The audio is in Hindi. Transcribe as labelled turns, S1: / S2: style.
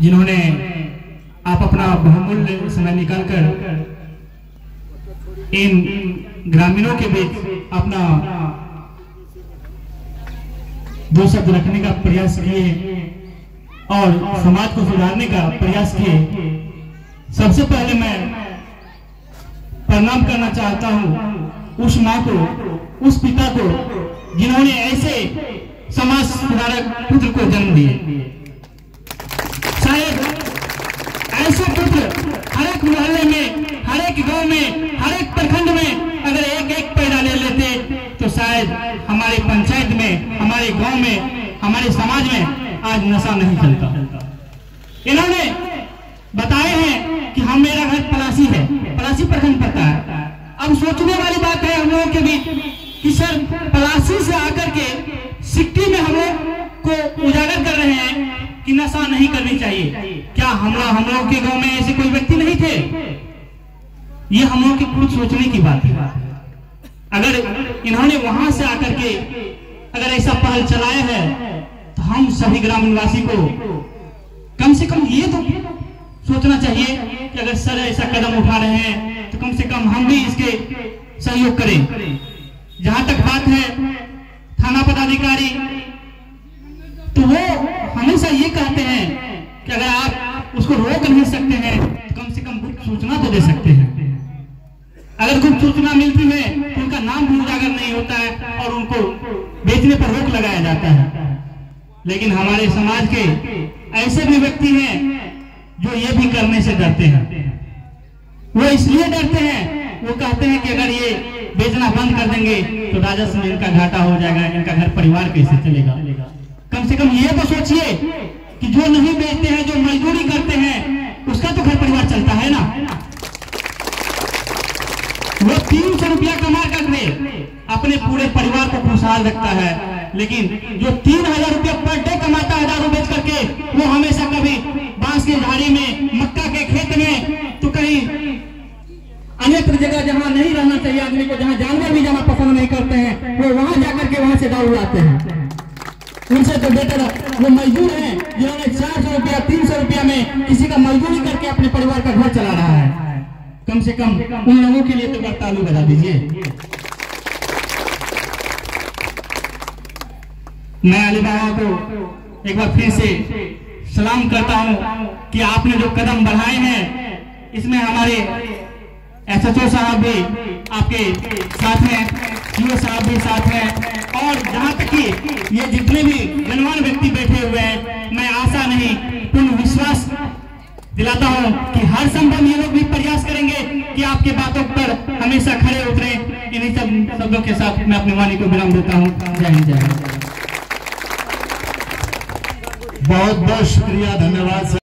S1: जिन्होंने आप अपना बहुमूल्य समय निकालकर इन ग्रामीणों के बीच अपना दो शब्द रखने का प्रयास किए और समाज को सुधारने का प्रयास किए। सबसे पहले मैं प्रणाम करना चाहता हूं उस मां को, उस पिता को जिन्होंने ऐसे समाज सुधारक पुत्र को जन्म दिए। शायद ऐसे पुत्र हर एक मोहल्ले में, हर एक गांव में, हर एक प्रखंड में अगर एक एक पैदा ले लेते तो शायद हमारे पंचायत में, हमारे गांव में, हमारे समाज में आज नशा नहीं चलता। इन्होंने बताए हैं कि मेरा घर पलासी है, पलासी प्रखंड पड़ता है। अब सोचने वाली बात है हम लोगों के बीच कि सर पलासी से आकर के सिक्टी में हम लोग को उजागर कर रहे हैं कि नशा नहीं करनी चाहिए। क्या हम लोग के गांव में ऐसे कोई व्यक्ति नहीं थे? ये हम लोग की खुद सोचने की बात है। अगर इन्होंने वहां से आकर के अगर ऐसा पहल चलाया है तो हम सभी ग्रामीणवासी को कम से कम ये तो सोचना चाहिए कि अगर सर ऐसा कदम उठा रहे हैं तो कम से कम हम भी इसके सहयोग करें। जहां तक बात है थाना पदाधिकारी, तो वो हमेशा ये कहते हैं कि अगर आप उसको रोक नहीं सकते हैं तो कम से कम गुप्त सूचना तो दे सकते हैं। अगर गुप्त सूचना मिलती है तो उनका नाम भी उजागर नहीं होता है और उनको बेचने पर रोक लगाया जाता है। लेकिन हमारे समाज के ऐसे भी व्यक्ति हैं जो ये भी करने से डरते हैं। वो इसलिए डरते हैं, वो कहते हैं कि अगर ये बेचना बंद कर देंगे तो राजस्व में इनका घाटा हो जाएगा, इनका घर परिवार कैसे चलेगा। कम से कम ये तो सोचिए कि जो नहीं बेचते हैं, जो मजदूरी करते हैं, उसका तो घर परिवार चलता है ना। वो 300 रुपया कमा करके अपने पूरे परिवार को खुशहाल रखता है, लेकिन जो 3000 रुपया पर डे कमाता है दारू बेच करके, वो हमेशा कभी बांस की झाड़ी में, मक्का के खेत में, तो कहीं अनेक जगह जहां नहीं रहना चाहिए आदमी को, जहां जानवर भी जाना पसंद नहीं करते हैं, वो वहां जाकर के वहां से दारू लाते हैं। उनसे तो बेटर वो मजदूर हैं जिन्होंने 400 रुपया 300 रुपया में किसी का मजदूरी करके अपने परिवार का घर चला रहा है। कम से कम उन लोगों के लिए तो तालू बजा दीजिए। मैं अली बाबा को एक बार फिर से सलाम करता हूं कि आपने जो कदम बढ़ाए हैं इसमें हमारे एसएचओ साहब भी आपके साथ हैं, सीओ साहब भी साथ हैं, और जहां तक कि ये जितने भी गणमान्य व्यक्ति बैठे हुए हैं, मैं आशा नहीं पूर्ण विश्वास दिलाता हूं कि हर संभव ये लोग भी प्रयास करेंगे कि आपके बातों पर हमेशा खड़े उतरे। इन्हीं सब शब्दों के साथ मैं अपनी वाणी को विराम देता हूं। जय हिंद, जय हिंद।
S2: बहुत बहुत शुक्रिया, धन्यवाद।